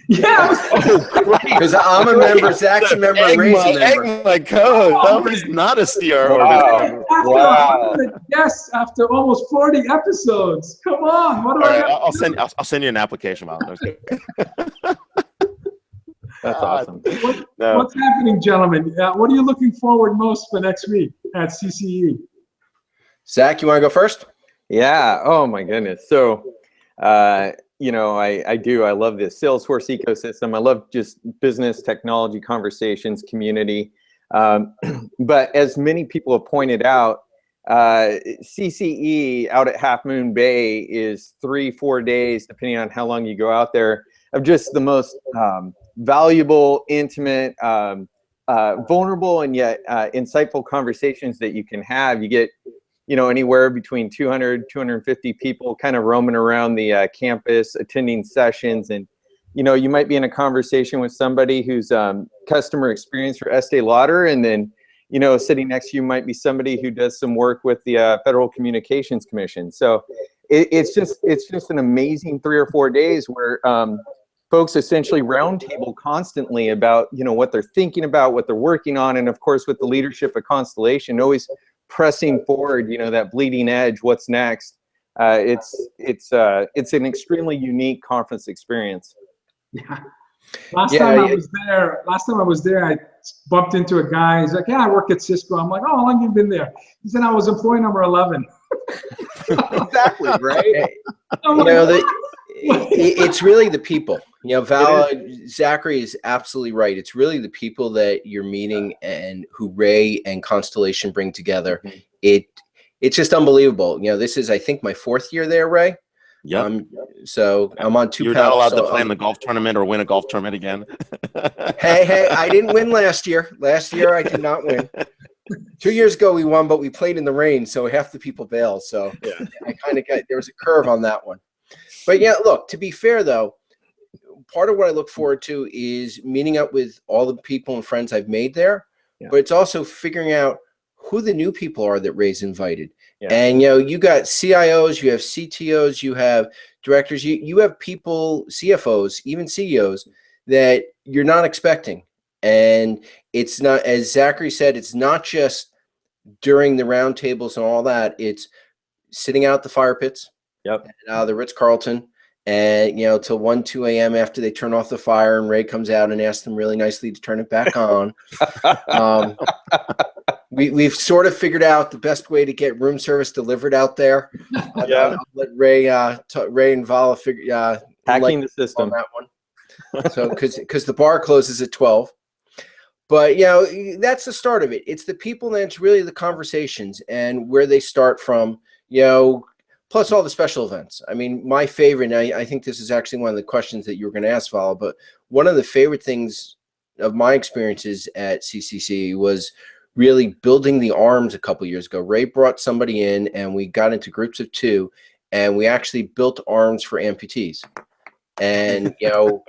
Yeah, because I'm a member, Zach's a member, Ray's a member. My code. That was not a CRO. Wow. Yes, after almost 40 episodes. Come on. What do I got? I'll send you an application. That's awesome. What's happening, gentlemen? What are you looking forward most for next week at CCE? Zach, you want to go first? Yeah. Oh my goodness. So, I love the Salesforce ecosystem. I love just business technology conversations, community. But as many people have pointed out, CCE out at Half Moon Bay is 3-4 days, depending on how long you go out there, of just the most valuable, intimate, vulnerable, and yet insightful conversations that you can have. You get anywhere between 200, 250 people kind of roaming around the campus, attending sessions, and you know, you might be in a conversation with somebody who's customer experience for Estee Lauder, and then, you know, sitting next to you might be somebody who does some work with the Federal Communications Commission. So it's just an amazing 3 or 4 days where folks essentially roundtable constantly about, you know, what they're thinking about, what they're working on, and of course with the leadership of Constellation, always pressing forward, you know, that bleeding edge, what's next. It's an extremely unique conference experience. Yeah. Last time I was there, I bumped into a guy. He's like, "Yeah, I work at Cisco." I'm like, "Oh, how long have you been there?" He said, "I was employee number 11." Exactly, right? I'm You like, know, "What?" it's really the people. You know, Val, Zachary is absolutely right. It's really the people that you're meeting and who Ray and Constellation bring together. It's just unbelievable. You know, this is, I think, my 4th year there, Ray. Yep. So I'm on 2 You're pounds. not allowed so to play in the golf tournament or win a golf tournament again. Hey, I didn't win last year. Last year I did not win. 2 years ago we won, but we played in the rain, so half the people bailed. So yeah, I kind of got, there was a curve on that one. But yeah, look, to be fair though, part of what I look forward to is meeting up with all the people and friends I've made there, but it's also figuring out who the new people are that Ray's invited. And, you know, you got CIOs, you have CTOs, you have directors, you have people, CFOs, even CEOs that you're not expecting. And it's not, as Zachary said, it's not just during the roundtables and all that. It's sitting out the fire pits, the Ritz-Carlton, and, you know, till 1, 2 a.m. after they turn off the fire, and Ray comes out and asks them really nicely to turn it back on. We've sort of figured out the best way to get room service delivered out there. I'll let Ray and Vala figure hacking the system on that one. So because the bar closes at 12. But, you know, that's the start of it. It's the people, and it's really the conversations and where they start from, you know, plus all the special events. I mean, my favorite, and I think this is actually one of the questions that you were going to ask, Vala, but one of the favorite things of my experiences at CCC was really building the arms a couple years ago. Ray brought somebody in, and we got into groups of 2, and we actually built arms for amputees. And, you know,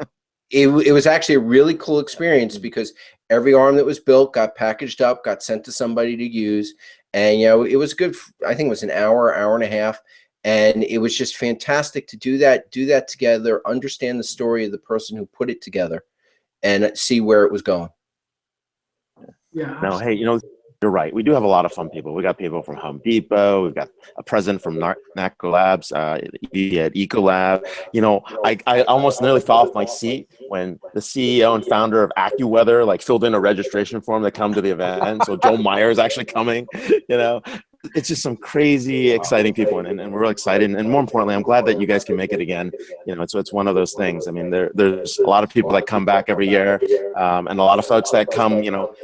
it was actually a really cool experience because every arm that was built got packaged up, got sent to somebody to use. And, you know, it was good. I think it was an hour, hour and a half. And it was just fantastic to do that together, understand the story of the person who put it together, and see where it was going. Yeah. No, hey, you know, you're right. We do have a lot of fun people. We got people from Home Depot. We've got a president from NACO Labs, at Ecolab. You know, I almost nearly fell off my seat when the CEO and founder of AccuWeather like filled in a registration form to come to the event. So Joe Meyer is actually coming. You know, it's just some crazy, exciting people, and we're really excited. And more importantly, I'm glad that you guys can make it again. You know, so it's one of those things. I mean, there's a lot of people that come back every year, and a lot of folks that come, you know,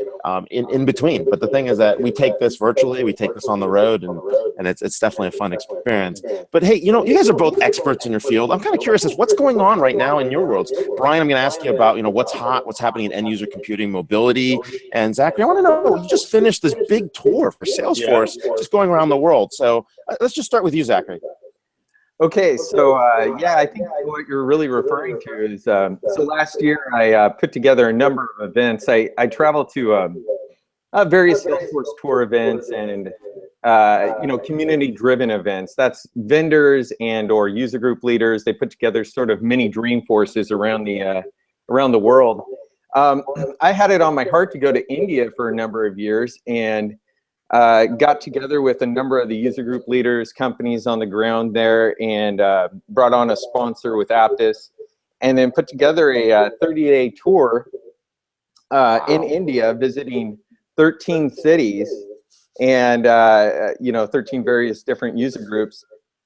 in between. But the thing is that we take this virtually, we take this on the road, and it's definitely a fun experience. But hey, you know, you guys are both experts in your field. I'm kind of curious as what's going on right now in your worlds. Brian, I'm going to ask you about, you know, what's hot, what's happening in end user computing, mobility, and Zachary, I want to know, you just finished this big tour for Salesforce, just going around the world. So let's just start with you, Zachary. Okay, so yeah, I think what you're really referring to is, so last year I put together a number of events. I traveled to various Salesforce tour events and, you know, community-driven events. That's vendors and or user group leaders. They put together sort of mini Dreamforces around the world. I had it on my heart to go to India for a number of years, and got together with a number of the user group leaders, companies on the ground there, and brought on a sponsor with Aptus, and then put together a 30-day tour in India, visiting 13 cities and, you know, 13 various different user groups,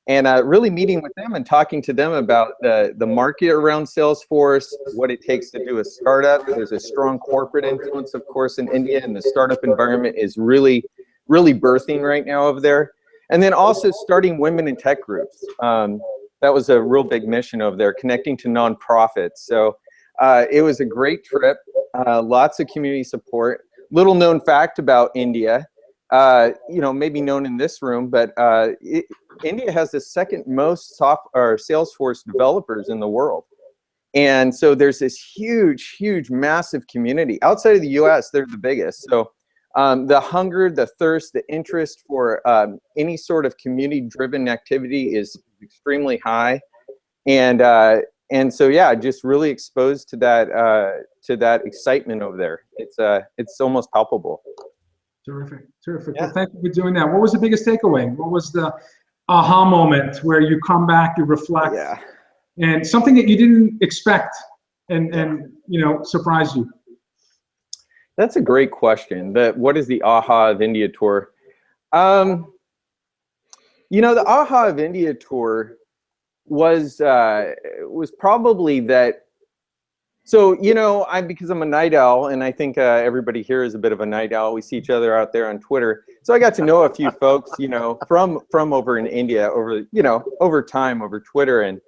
and really meeting with them and talking to them about the market around Salesforce, what it takes to do a startup. There's a strong corporate influence, of course, in India, and the startup environment is really birthing right now over there. And then also starting women in tech groups. That was a real big mission over there, connecting to nonprofits. So it was a great trip, lots of community support. Little known fact about India, you know, maybe known in this room, but India has the second most Salesforce developers in the world. And so there's this huge, massive community. Outside of the US, they're the biggest. So the hunger, the thirst, the interest for any sort of community-driven activity is extremely high. And so, yeah, just really exposed to that excitement over there. It's almost palpable. Terrific, terrific. Yeah. Well, thank you for doing that. What was the biggest takeaway? What was the aha moment where you come back, you reflect, Yeah. and something that you didn't expect and you know, surprised you? That's a great question. What is the aha of India tour? You know, the aha of India tour was probably that. So, you know, because I'm a night owl, and I think everybody here is a bit of a night owl. We see each other out there on Twitter. So I got to know a few folks, you know, from over in India over time, over Twitter, and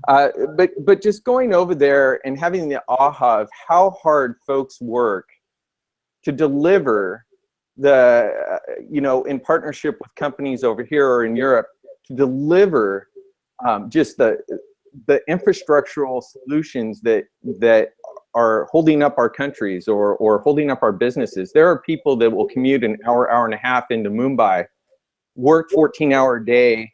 but just going over there and having the aha of how hard folks work to deliver you know, in partnership with companies over here or in Europe, to deliver just the infrastructural solutions that are holding up our countries or holding up our businesses. There are people that will commute an hour and a half into Mumbai, work 14-hour day,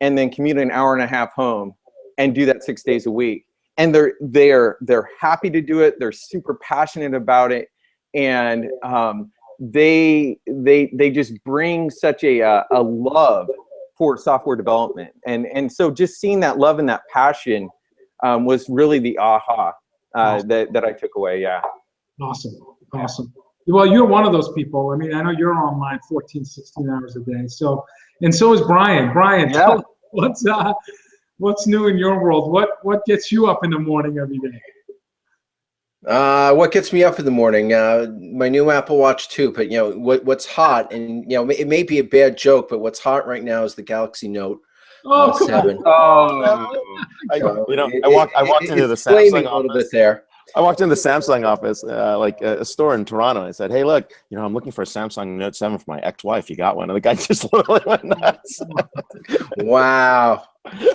and then commute an hour and a half home and do that 6 days a week. And they're happy to do it. They're super passionate about it. And they just bring such a love for software development, and so just seeing that love and that passion was really the aha that I took away. Yeah. Awesome. Well, you're one of those people. I mean, I know you're online 14, 16 hours a day. So, and so is Brian. Brian, yeah. What's new in your world? What gets you up in the morning every day? What gets me up in the morning? My new Apple Watch 2. But you know what's hot, and you know it may be a bad joke, but what's hot right now is the Galaxy Note 7. Oh, I walked into the Samsung a little bit office. there. I walked into the Samsung office, like a store in Toronto. I said, "Hey, look, you know, I'm looking for a Samsung Note 7 for my ex-wife. You got one?" And the guy just literally went nuts. Wow.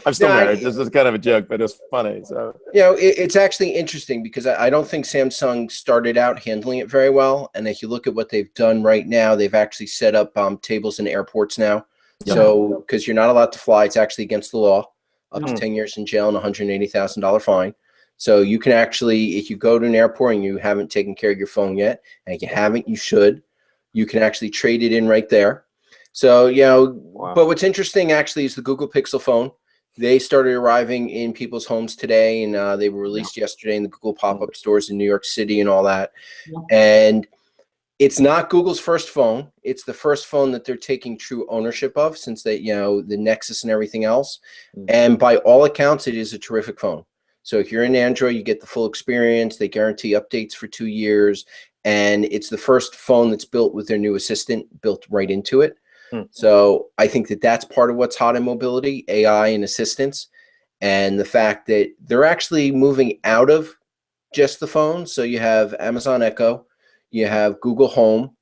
I'm still married. This is kind of a joke, but it's funny. So, you know, it's actually interesting because I don't think Samsung started out handling it very well. And if you look at what they've done right now, they've actually set up tables in airports now. Yeah. So, because you're not allowed to fly, it's actually against the law, up to 10 years in jail and $180,000 fine. So you can actually, if you go to an airport and you haven't taken care of your phone yet, and if you haven't, you should, you can actually trade it in right there. So, you know, wow. But what's interesting actually is the Google Pixel phone. They started arriving in people's homes today, and they were released yesterday in the Google pop-up stores in New York City and all that. And it's not Google's first phone. It's the first phone that they're taking true ownership of, since they, you know, the Nexus and everything else. And by all accounts, it is a terrific phone. So if you're in Android, you get the full experience. They guarantee updates for 2 years. And it's the first phone that's built with their new assistant built right into it. So I think that that's part of what's hot in mobility, AI and assistance, and the fact that they're actually moving out of just the phone. So you have Amazon Echo, you have Google Home,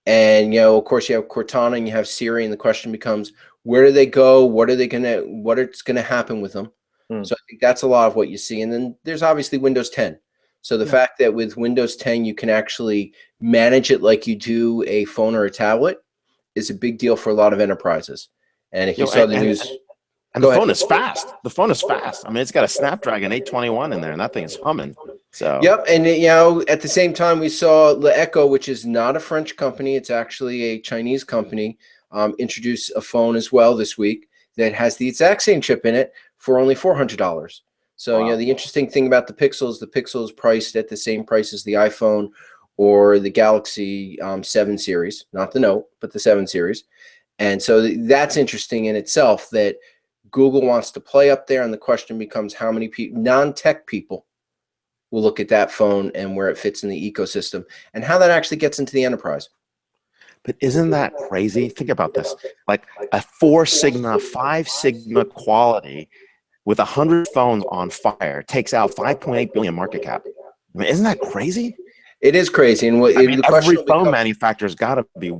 and, you know, of course you have Cortana and you have Siri, and the question becomes, where do they go? What is going to happen with them? So I think that's a lot of what you see. And then there's obviously Windows 10. So the fact that with Windows 10, you can actually manage it like you do a phone or a tablet is a big deal for a lot of enterprises. And if you saw the news, and the phone is fast. The phone is fast. I mean, it's got a Snapdragon 821 in there, and that thing is humming. So yep. And you know, at the same time, we saw the Echo, which is not a French company, it's actually a Chinese company, introduce a phone as well this week that has the exact same chip in it for only $400. So you know, the interesting thing about the Pixel is priced at the same price as the iPhone or the Galaxy 7 series, not the Note, but the 7 series. And so that's interesting in itself, that Google wants to play up there, and the question becomes how many people, non-tech people, will look at that phone and where it fits in the ecosystem and how that actually gets into the enterprise. But isn't that crazy? Think about this, like a 4 Sigma, 5 Sigma quality with 100 phones on fire takes out 5.8 billion market cap. I mean, isn't that crazy? It is crazy. And what, I mean, every phone manufacturer's got to be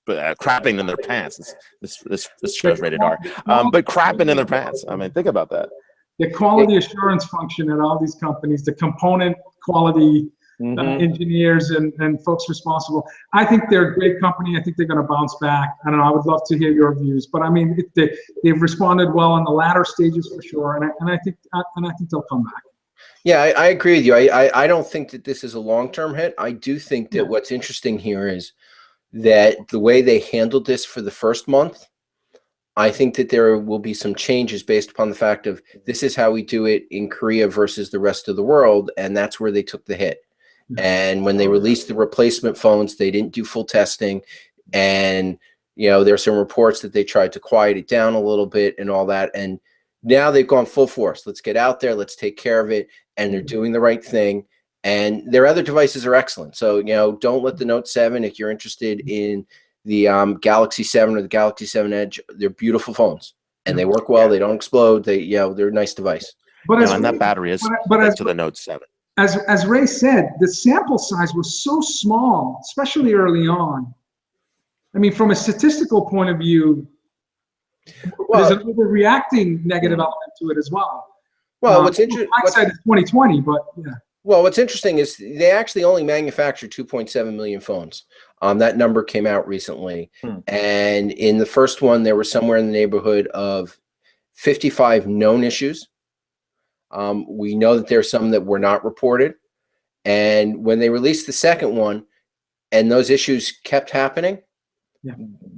crapping in their pants. This show's rated R. But crapping in their pants. I mean, think about that. the quality assurance function at all these companies, the component quality engineers and folks responsible. I think they're a great company. I think they're going to bounce back. I don't know. I would love to hear your views, but I mean, they've responded well in the latter stages for sure, and I think they'll come back. Yeah, I agree with you. I don't think that this is a long-term hit. I do think that what's interesting here is that the way they handled this for the first month, I think that there will be some changes based upon the fact of this is how we do it in Korea versus the rest of the world, and that's where they took the hit. And when they released the replacement phones, they didn't do full testing, and there's some reports that they tried to quiet it down a little bit and all that, and now they've gone full force. Let's get out there, let's take care of it, and they're doing the right thing. And their other devices are excellent. So don't let the Note 7, if you're interested in the Galaxy 7 or the Galaxy 7 Edge, they're beautiful phones and they work well. They don't explode. They're a nice device. But and that battery is to the Note 7. As Ray said, the sample size was so small, especially early on. I mean, from a statistical point of view, there's an overreacting negative element to it as well. Well, what's interesting, hindsight is 2020, but yeah. Well, what's interesting is they actually only manufactured 2.7 million phones. That number came out recently, and in the first one, there were somewhere in the neighborhood of 55 known issues. We know that there are some that were not reported, and when they released the second one, and those issues kept happening,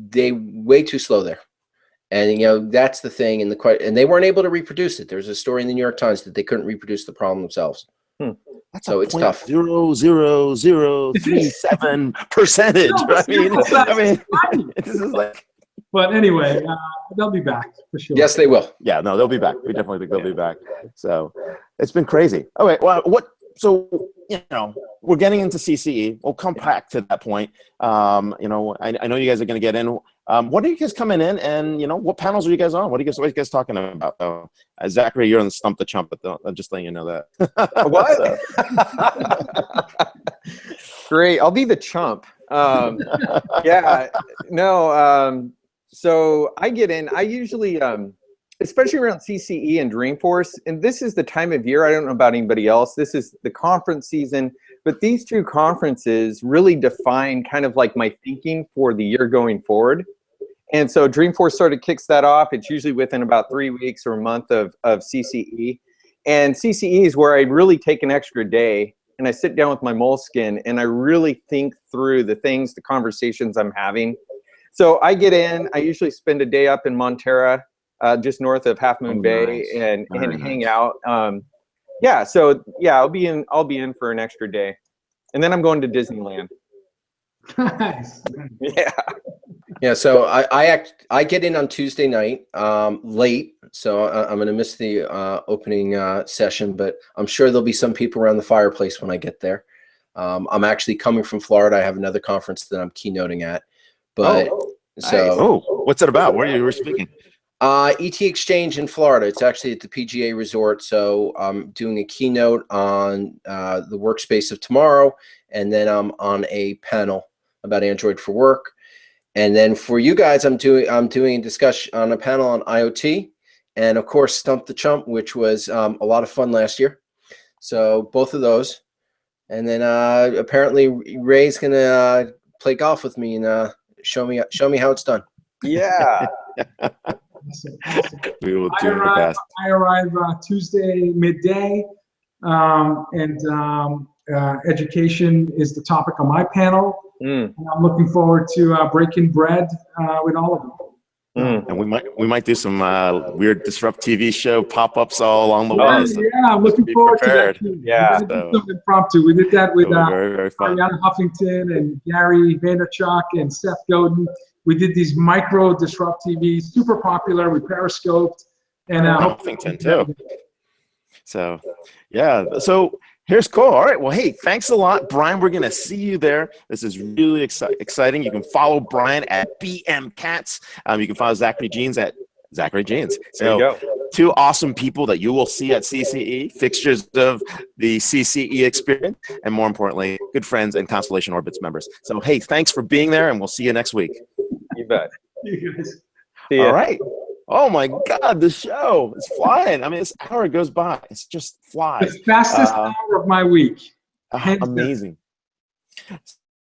they way too slow there. And that's the thing, and they weren't able to reproduce it. There's a story in the New York Times that they couldn't reproduce the problem themselves. So it's tough. 0.0037%. I mean, this is like. But anyway, they'll be back for sure. Yes, they will. Yeah, no, they'll be back. We definitely think they'll be back. So it's been crazy. Okay, well, so we're getting into CCE. We'll come back to that point. I know you guys are going to get in. What are you guys coming in, and what panels are you guys on? What are you guys talking about? Zachary, you're on the Stump the Chump, but I'm just letting you know that. What? Great, I'll be the chump. So I get in. I usually, especially around CCE and Dreamforce, and this is the time of year. I don't know about anybody else. This is the conference season, but these two conferences really define kind of like my thinking for the year going forward. And so Dreamforce sort of kicks that off. It's usually within about 3 weeks or a month of CCE. And CCE is where I really take an extra day and I sit down with my moleskin and I really think through the conversations I'm having. So I get in, I usually spend a day up in Montera, just north of Half Moon Bay, and hang out. I'll be in for an extra day. And then I'm going to Disneyland. Nice. Yeah, so I get in on Tuesday night, late, so I'm going to miss the opening session, but I'm sure there'll be some people around the fireplace when I get there. I'm actually coming from Florida. I have another conference that I'm keynoting at. But what's it about? Where you were speaking? ET Exchange in Florida. It's actually at the PGA Resort. So I'm doing a keynote on the workspace of tomorrow, and then I'm on a panel about Android for work. And then for you guys, I'm doing a discussion on a panel on IoT, and of course Stump the Chump, which was a lot of fun last year. So both of those, and then apparently Ray's gonna play golf with me and show me how it's done. Yeah. We will do the best. I arrive Tuesday midday, and education is the topic on my panel. And I'm looking forward to breaking bread with all of them. And we might do some weird DisrupTV show pop-ups all along the way. So yeah, I'm looking forward to that too. Yeah, some impromptu. We did that with very, very fun. Ariana Huffington and Gary Vaynerchuk and Seth Godin. We did these micro DisrupTV, super popular. We periscoped, and Huffington too. So yeah, so. Here's cool. All right. Well, hey, thanks a lot, Brian. We're going to see you there. This is really exciting. You can follow Brian at BM Katz. You can follow Zachary Jeans at Zachary Jeans. So there you go. Two awesome people that you will see at CCE, fixtures of the CCE experience, and more importantly, good friends and Constellation Orbits members. So, hey, thanks for being there, and we'll see you next week. You bet. you guys. See ya. All right. Oh my God, the show is flying. I mean, this hour goes by. It's just flies. The fastest hour of my week. Amazing.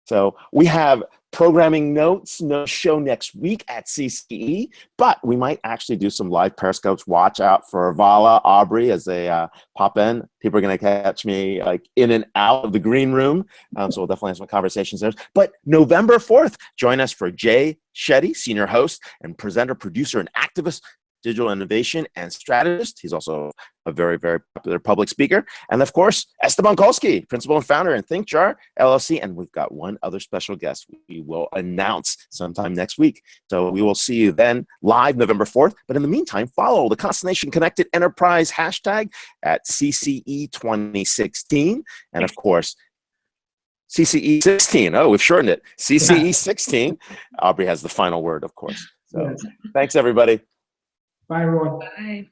So we have programming notes, no show next week at CCE, but we might actually do some live Periscopes. Watch out for Vala, Aubrey as they pop in. People are going to catch me like in and out of the green room. So we'll definitely have some conversations there. But November 4th, join us for Jay Shetty, senior host and presenter, producer, and activist, digital innovation and strategist. He's also a very, very popular public speaker. And of course, Esteban Kolsky, principal and founder in ThinkJar LLC. And we've got one other special guest we will announce sometime next week. So we will see you then live November 4th. But in the meantime, follow the Constellation Connected Enterprise hashtag at CCE 2016. And of course, CCE 16. Oh, we've shortened it. CCE 16. Aubrey has the final word, of course. So thanks, everybody. Bye, everyone. Bye.